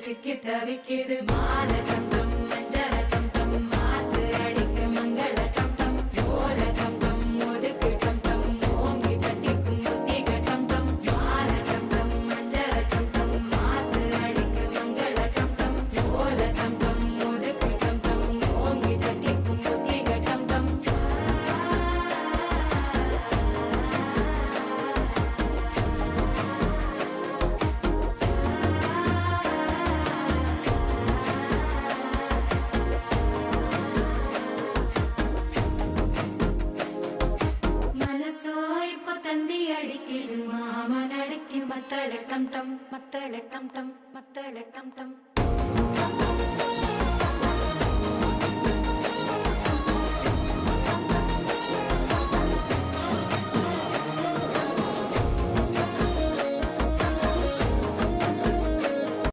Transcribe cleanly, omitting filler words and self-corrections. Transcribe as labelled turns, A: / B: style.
A: சிக்கி தவிக்கிது மாலை டம் டம் மஞ்சள டம் டம் மாத்து அடிக்க மங்கள டம் டம் ஓல டம் டம் ஒதுக்கு டம் டம் ஓங்கி தட்டிக்கும் புத்திக டம் டம் மாலை டம் டம் மஞ்சள டம் டம் மாத்து அடிக்க மங்கள டம் டம் ஓல டம் டம் ஒதுக்கு டம் டம் ஓங்கி தட்டிக்கும் புத்திக டம் டம் மனசோ இப்போ தந்தி அடிக்குது மாமன் அடிக்கு மத்தள டம் டம் மத்தள டம் டம் மத்தள டம் டம்